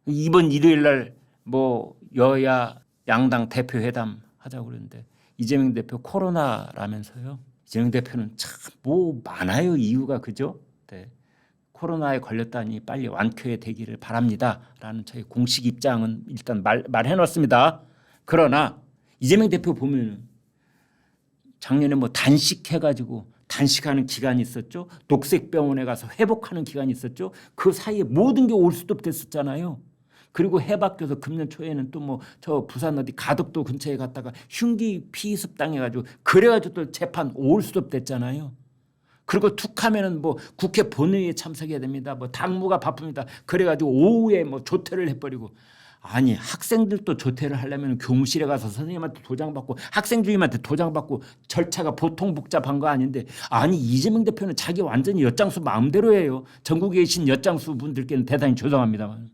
이번 일요일 날 뭐 여야 양당 대표 회담 하자고 그러는데 이재명 대표 코로나라면서요. 이재명 대표는 참 뭐 많아요 이유가 그죠? 네. 코로나에 걸렸다니 빨리 완쾌 되기를 바랍니다라는 저희 공식 입장은 일단 말해놨습니다. 그러나 이재명 대표 보면은 작년에 뭐 단식해가지고 단식하는 기간이 있었죠. 녹색병원에 가서 회복하는 기간이 있었죠. 그 사이에 모든 게 올수도 됐었잖아요. 그리고 해바뀌어서 금년 초에는 또 뭐 저 부산 어디 가덕도 근처에 갔다가 흉기 피습 당해가지고 그래가지고 또 재판 올수도 됐잖아요. 그리고 툭하면은 뭐 국회 본회의에 참석해야 됩니다. 뭐 당무가 바쁩니다. 그래가지고 오후에 뭐 조퇴를 해버리고. 아니 학생들도 조퇴를 하려면 교무실에 가서 선생님한테 도장받고 학생 주임한테 도장받고 절차가 보통 복잡한 거 아닌데 아니 이재명 대표는 자기 완전히 엿장수 마음대로 해요. 전국에 계신 엿장수 분들께는 대단히 죄송합니다만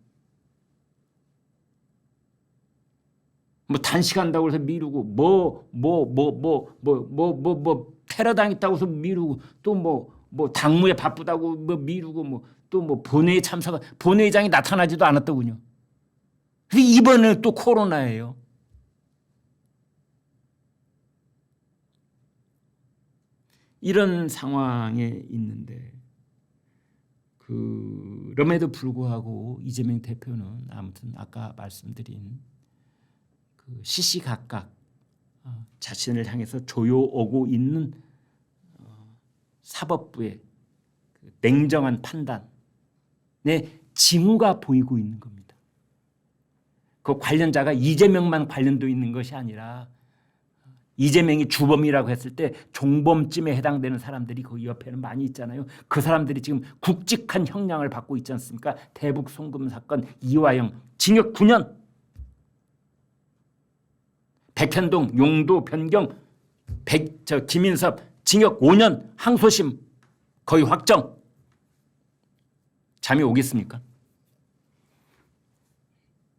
뭐 단식한다고 해서 미루고 뭐 테러 당했다고 해서 미루고 또 뭐 당무에 바쁘다고 뭐 미루고 뭐 또 뭐 본회의 참석 본회의장이 나타나지도 않았더군요. 이번에는 또 코로나예요. 이런 상황에 있는데 그럼에도 불구하고 이재명 대표는 아무튼 아까 말씀드린 그 시시각각 자신을 향해서 조여오고 있는 사법부의 그 냉정한 판단의 징후가 보이고 있는 겁니다. 그 관련자가 이재명만 관련돼 있는 것이 아니라 이재명이 주범이라고 했을 때 종범쯤에 해당되는 사람들이 그 옆에는 많이 있잖아요. 그 사람들이 지금 굵직한 형량을 받고 있지 않습니까? 대북 송금 사건 이화영 징역 9년, 백현동 용도 변경 김인섭 징역 5년 항소심 거의 확정. 잠이 오겠습니까?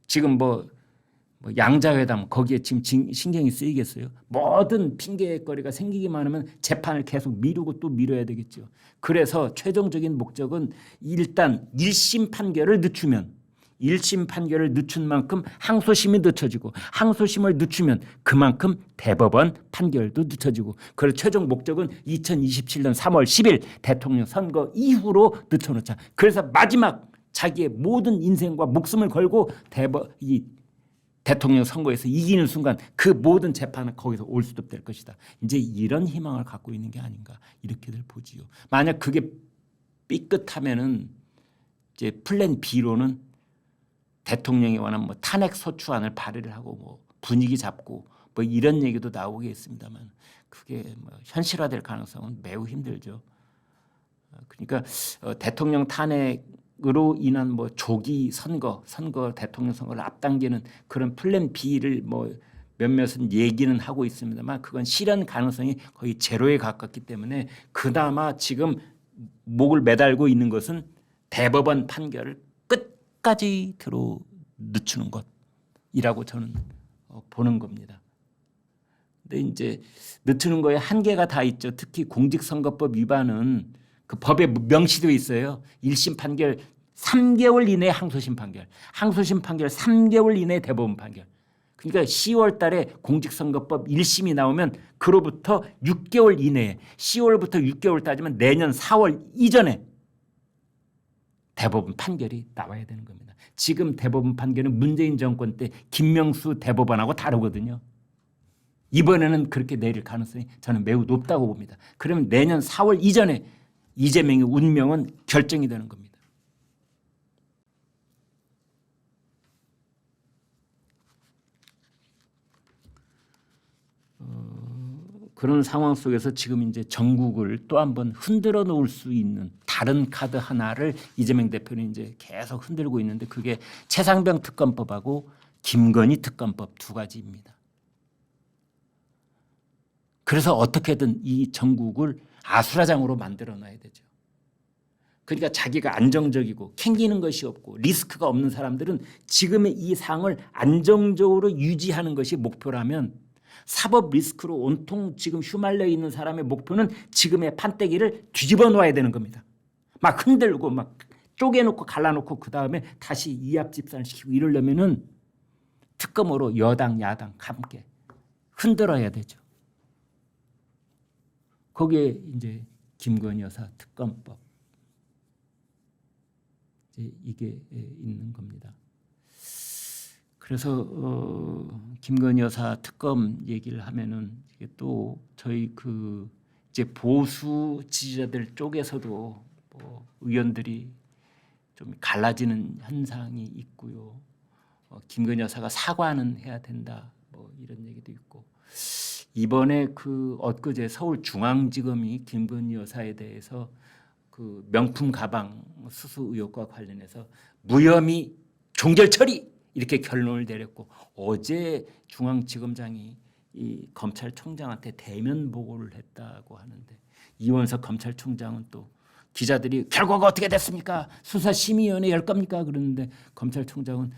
지금 뭐 양자회담 거기에 지금 신경이 쓰이겠어요? 모든 핑계거리가 생기기만 하면 재판을 계속 미루고 또 미뤄야 되겠죠. 그래서 최종적인 목적은 일단 1심 판결을 늦추면 1심 판결을 늦춘 만큼 항소심이 늦춰지고 항소심을 늦추면 그만큼 대법원 판결도 늦춰지고 그래서 최종 목적은 2027년 3월 10일 대통령 선거 이후로 늦춰놓자. 그래서 마지막 자기의 모든 인생과 목숨을 걸고 이 대통령 선거에서 이기는 순간 그 모든 재판은 거기서 올 수도 될 것이다. 이제 이런 희망을 갖고 있는 게 아닌가 이렇게들 보지요. 만약 그게 삐끗하면은 이제 플랜 B로는 대통령에 관한 뭐 탄핵 소추안을 발의를 하고 뭐 분위기 잡고 뭐 이런 얘기도 나오겠습니다만 그게 뭐 현실화될 가능성은 매우 힘들죠. 그러니까 대통령 탄핵으로 인한 뭐 조기 선거 대통령 선거를 앞당기는 그런 플랜 B를 뭐 몇몇은 얘기는 하고 있습니다만 그건 실현 가능성이 거의 제로에 가깝기 때문에 그나마 지금 목을 매달고 있는 것은 대법원 판결을 끝까지 늦추는 것이라고 저는 보는 겁니다. 근데 이제 늦추는 거에 한계가 다 있죠. 특히 공직선거법 위반은 그 법에 명시되어 있어요. 1심 판결 3개월 이내 항소심 판결, 항소심 판결 3개월 이내 대법원 판결. 그러니까 10월 달에 공직선거법 1심이 나오면 그로부터 6개월 이내에 10월부터 6개월 따지면 내년 4월 이전에 대법원 판결이 나와야 되는 겁니다. 지금 대법원 판결은 문재인 정권 때 김명수 대법원하고 다르거든요. 이번에는 그렇게 내릴 가능성이 저는 매우 높다고 봅니다. 그러면 내년 4월 이전에 이재명의 운명은 결정이 되는 겁니다. 그런 상황 속에서 지금 이제 전국을 또 한번 흔들어 놓을 수 있는 다른 카드 하나를 이재명 대표는 이제 계속 흔들고 있는데 그게 최상병 특검법하고 김건희 특검법 두 가지입니다. 그래서 어떻게든 이 전국을 아수라장으로 만들어 놔야 되죠. 그러니까 자기가 안정적이고 캥기는 것이 없고 리스크가 없는 사람들은 지금의 이 상을 안정적으로 유지하는 것이 목표라면 사법 리스크로 온통 지금 휘말려 있는 사람의 목표는 지금의 판때기를 뒤집어 놓아야 되는 겁니다. 막 흔들고 막 쪼개놓고 갈라놓고 그 다음에 다시 이합집산시키고 이러려면은 특검으로 여당 야당 함께 흔들어야 되죠. 거기에 이제 김건희 여사 특검법 이제 이게 있는 겁니다. 그래서 김건희 여사 특검 얘기를 하면은 이게 또 저희 그 이제 보수 지지자들 쪽에서도 뭐 의원들이 좀 갈라지는 현상이 있고요. 김건희 여사가 사과는 해야 된다. 뭐 이런 얘기도 있고 이번에 그 엊그제 서울중앙지검이 김건희 여사에 대해서 그 명품 가방 수수 의혹과 관련해서 무혐의 종결 처리 이렇게 결론을 내렸고 어제 중앙지검장이 이 검찰총장한테 대면 보고를 했다고 하는데 이원석 검찰총장은 또 기자들이 결과가 어떻게 됐습니까? 수사심의위원회 열 겁니까? 그러는데 검찰총장은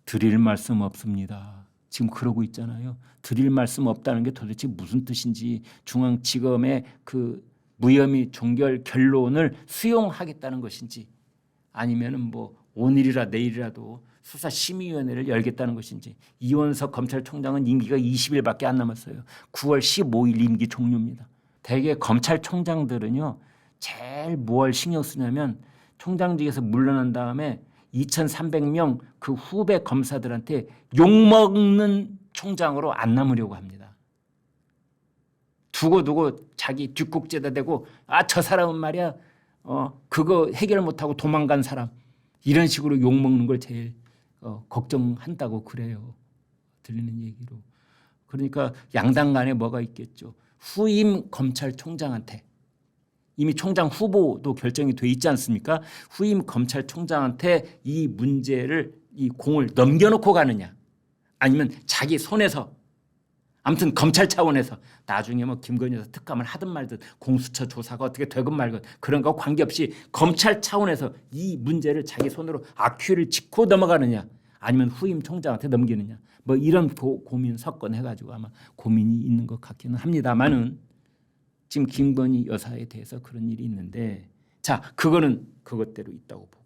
드릴 말씀 없습니다. 지금 그러고 있잖아요. 드릴 말씀 없다는 게 도대체 무슨 뜻인지 중앙지검의 그 무혐의 종결 결론을 수용하겠다는 것인지 아니면은 뭐 오늘이라 내일이라도 수사심의위원회를 열겠다는 것인지 이원석 검찰총장은 임기가 20일밖에 안 남았어요. 9월 15일 임기 종료입니다. 대개 검찰총장들은요. 제일 뭘 신경 쓰냐면 총장직에서 물러난 다음에 2,300명 그 후배 검사들한테 욕먹는 총장으로 안 남으려고 합니다. 두고 자기 뒷국제다 대고 저 사람은 말이야 그거 해결 못하고 도망간 사람 이런 식으로 욕먹는 걸 제일 걱정한다고 그래요. 들리는 얘기로. 그러니까 양당 간에 뭐가 있겠죠. 후임 검찰총장한테 이미 총장 후보도 결정이 돼 있지 않습니까? 후임 검찰총장한테 이 문제를 이 공을 넘겨놓고 가느냐 아니면 자기 손에서 아무튼 검찰 차원에서 나중에 뭐 김건희 여사 특감을 하든 말든 공수처 조사가 어떻게 되건 말건 그런 거 관계없이 검찰 차원에서 이 문제를 자기 손으로 악큐를 짚고 넘어가느냐 아니면 후임 총장한테 넘기느냐 뭐 이런 고민 섞어내가지고 아마 고민이 있는 것 같기는 합니다만은 지금 김건희 여사에 대해서 그런 일이 있는데 자 그거는 그것대로 있다고 봅니다.